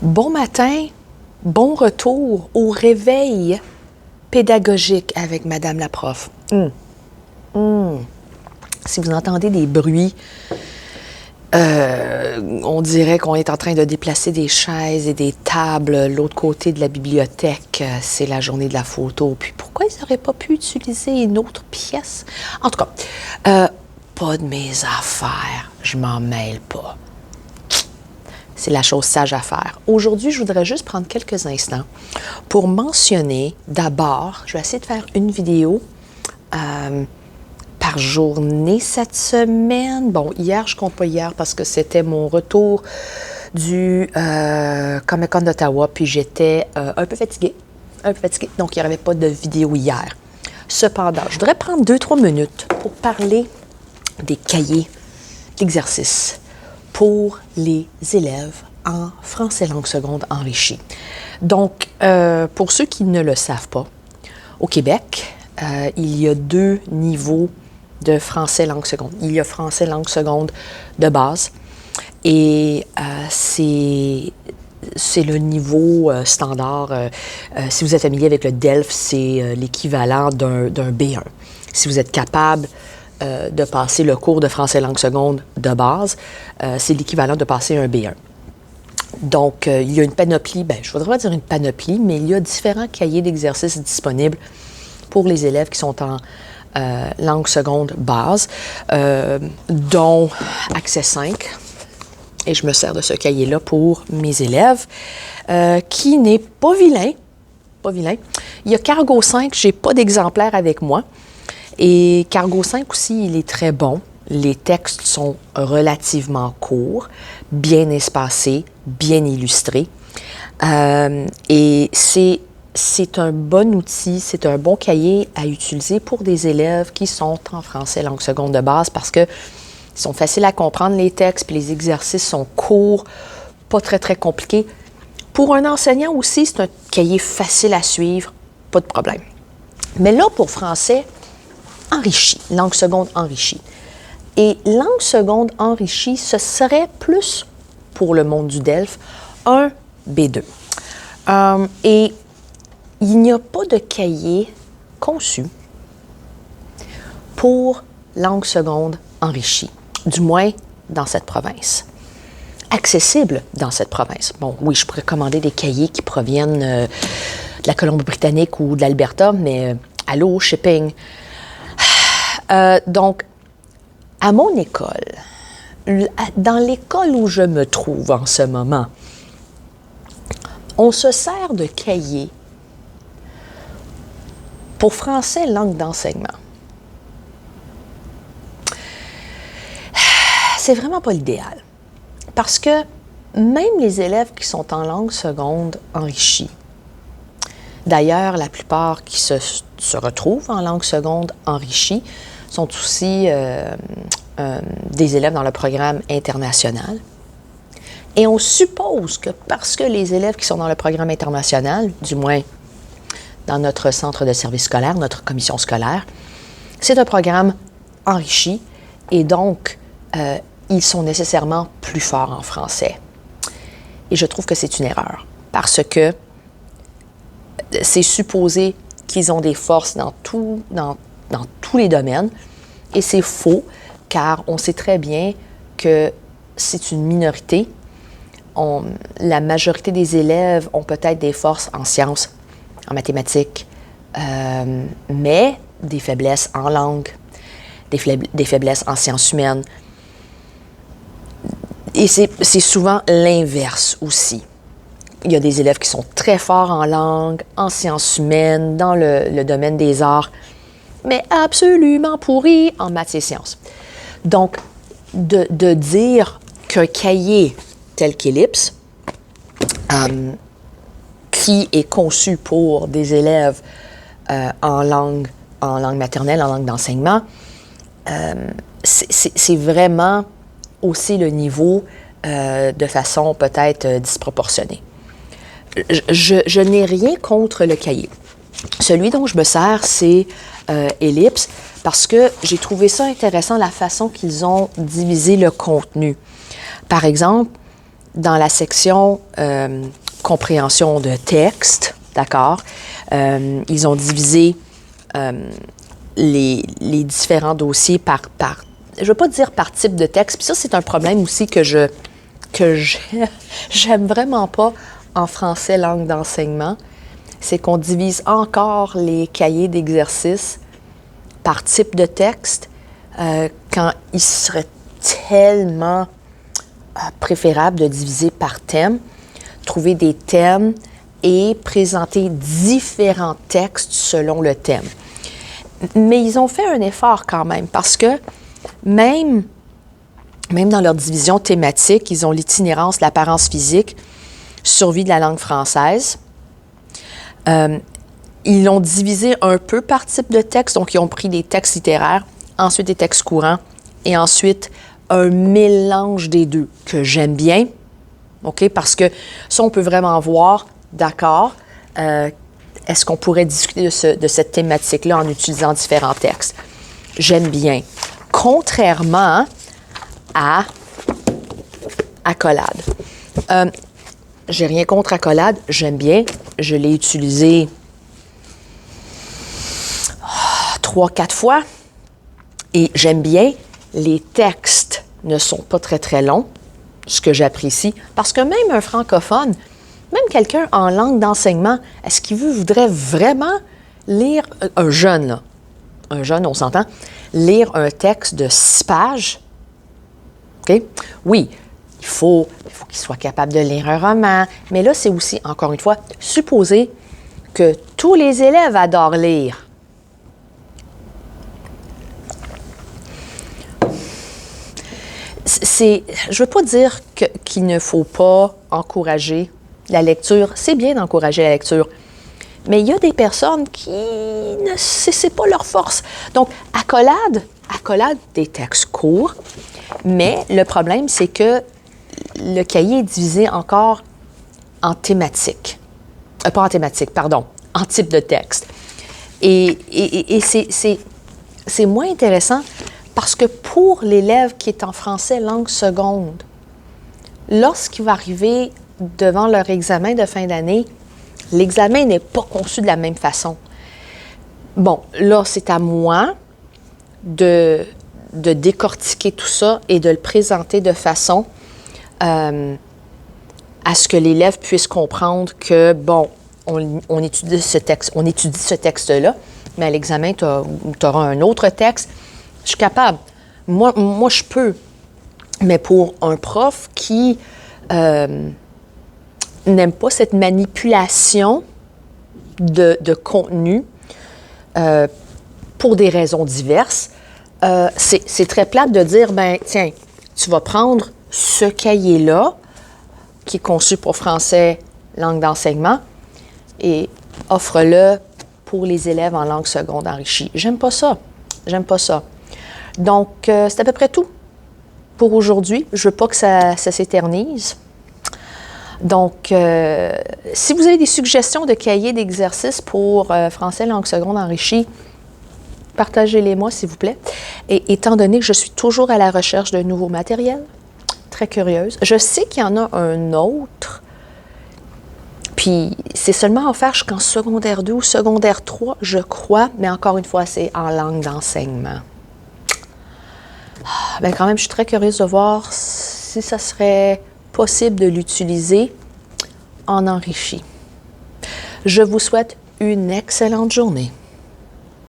Bon matin, bon retour au réveil pédagogique avec Madame la prof. Si vous entendez des bruits, on dirait qu'on est en train de déplacer des chaises et des tables. L'autre côté de la bibliothèque, c'est la journée de la photo. Puis pourquoi ils n'auraient pas pu utiliser une autre pièce? En tout cas, pas de mes affaires. Je m'en mêle pas. C'est la chose sage à faire. Aujourd'hui, je voudrais juste prendre quelques instants pour mentionner d'abord, je vais essayer de faire une vidéo par journée cette semaine. Bon, hier, je ne compte pas hier parce que c'était mon retour du Comic-Con d'Ottawa, puis j'étais un peu fatiguée. Donc il n'y avait pas de vidéo hier. Cependant, je voudrais prendre 2-3 minutes pour parler des cahiers d'exercice pour les élèves en français langue seconde enrichi. Donc, pour ceux qui ne le savent pas, au Québec, il y a 2 niveaux de français langue seconde. Il y a français langue seconde de base et c'est le niveau standard. Si vous êtes familier avec le DELF, c'est l'équivalent d'un B1. Si vous êtes capable de passer le cours de français langue seconde de base, c'est l'équivalent de passer un B1. Donc, il y a une panoplie, je ne voudrais pas dire une panoplie, mais il y a différents cahiers d'exercices disponibles pour les élèves qui sont en langue seconde base, dont Accès 5. Et je me sers de ce cahier-là pour mes élèves, qui n'est pas vilain. Il y a Cargo 5, je n'ai pas d'exemplaire avec moi. Et Cargo 5 aussi, il est très bon. Les textes sont relativement courts, bien espacés, bien illustrés. Et c'est un bon outil, c'est un bon cahier à utiliser pour des élèves qui sont en français langue seconde de base parce que ils sont faciles à comprendre les textes, puis les exercices sont courts, pas très, très compliqués. Pour un enseignant aussi, c'est un cahier facile à suivre, pas de problème. Mais là, pour français enrichi, langue seconde enrichie. Et langue seconde enrichie, ce serait plus pour le monde du DELF, un B2. Et il n'y a pas de cahier conçu pour langue seconde enrichie, du moins dans cette province. Accessible dans cette province. Bon, oui, je pourrais commander des cahiers qui proviennent de la Colombie-Britannique ou de l'Alberta, mais allô, shipping. Donc, à mon école, dans l'école où je me trouve en ce moment, on se sert de cahiers pour français langue d'enseignement. C'est vraiment pas l'idéal. Parce que même les élèves qui sont en langue seconde enrichie, d'ailleurs, la plupart qui se retrouvent en langue seconde enrichie sont aussi des élèves dans le programme international. Et on suppose que parce que les élèves qui sont dans le programme international, du moins dans notre centre de service scolaire, notre commission scolaire, c'est un programme enrichi et donc ils sont nécessairement plus forts en français. Et je trouve que c'est une erreur parce que c'est supposé qu'ils ont des forces dans tous les domaines et c'est faux car on sait très bien que c'est une minorité. La majorité des élèves ont peut-être des forces en sciences, en mathématiques, mais des faiblesses en langue, des faiblesses en sciences humaines. Et c'est souvent l'inverse aussi. Il y a des élèves qui sont très forts en langue, en sciences humaines, dans le domaine des arts, mais absolument pourris en maths et sciences. Donc, de dire qu'un cahier tel qu'Ellipse, qui est conçu pour des élèves en langue maternelle, en langue d'enseignement, c'est vraiment aussi le niveau de façon peut-être disproportionnée. Je n'ai rien contre le cahier. Celui dont je me sers, c'est Ellipse, parce que j'ai trouvé ça intéressant, la façon qu'ils ont divisé le contenu. Par exemple, dans la section compréhension de texte, d'accord, ils ont divisé les différents dossiers par je ne veux pas dire par type de texte, puis ça, c'est un problème aussi que j'aime vraiment pas en français langue d'enseignement, c'est qu'on divise encore les cahiers d'exercices par type de texte quand il serait tellement préférable de diviser par thème, trouver des thèmes et présenter différents textes selon le thème. Mais ils ont fait un effort quand même parce que même dans leur division thématique, ils ont l'itinérance, l'apparence physique, survie de la langue française. Ils l'ont divisé un peu par type de texte, donc ils ont pris des textes littéraires, ensuite des textes courants, et ensuite un mélange des deux, que j'aime bien, OK? Parce que ça, on peut vraiment voir, d'accord, est-ce qu'on pourrait discuter de cette thématique-là en utilisant différents textes? J'aime bien. Contrairement à Accolade. J'ai rien contre Accolade, j'aime bien. Je l'ai utilisé 3-4 fois et j'aime bien. Les textes ne sont pas très, très longs, ce que j'apprécie, parce que même un francophone, même quelqu'un en langue d'enseignement, est-ce qu'il voudrait vraiment lire, un jeune, là, un jeune, on s'entend, lire un texte de 6 pages? OK? Oui, il faut qu'il soit capable de lire un roman, mais là, c'est aussi, encore une fois, supposer que tous les élèves adorent lire. Je ne veux pas dire qu'il ne faut pas encourager la lecture. C'est bien d'encourager la lecture. Mais il y a des personnes qui c'est pas leur force. Donc, accolade des textes courts, mais le problème, c'est que le cahier est divisé encore en thématiques. Pas en thématiques, pardon, en type de texte. Et c'est moins intéressant parce que pour l'élève qui est en français langue seconde, lorsqu'il va arriver devant leur examen de fin d'année, l'examen n'est pas conçu de la même façon. Bon, là, c'est à moi de décortiquer tout ça et de le présenter de façon à ce que l'élève puisse comprendre que, bon, on étudie ce texte-là, mais à l'examen, tu auras un autre texte. Je suis capable. Moi, je peux. Mais pour un prof qui n'aime pas cette manipulation de contenu pour des raisons diverses, c'est très plate de dire, ben tiens, tu vas prendre ce cahier-là, qui est conçu pour français, langue d'enseignement, et offre-le pour les élèves en langue seconde enrichie. J'aime pas ça. Donc, c'est à peu près tout pour aujourd'hui. Je veux pas que ça s'éternise. Donc, si vous avez des suggestions de cahiers d'exercices pour français langue seconde enrichie, partagez-les-moi, s'il vous plaît. Et étant donné que je suis toujours à la recherche de nouveaux matériels, très curieuse, je sais qu'il y en a un autre, puis c'est seulement offert jusqu'en secondaire 2 ou secondaire 3, je crois, mais encore une fois, c'est en langue d'enseignement. Bien, quand même, je suis très curieuse de voir si ça serait possible de l'utiliser en enrichi. Je vous souhaite une excellente journée.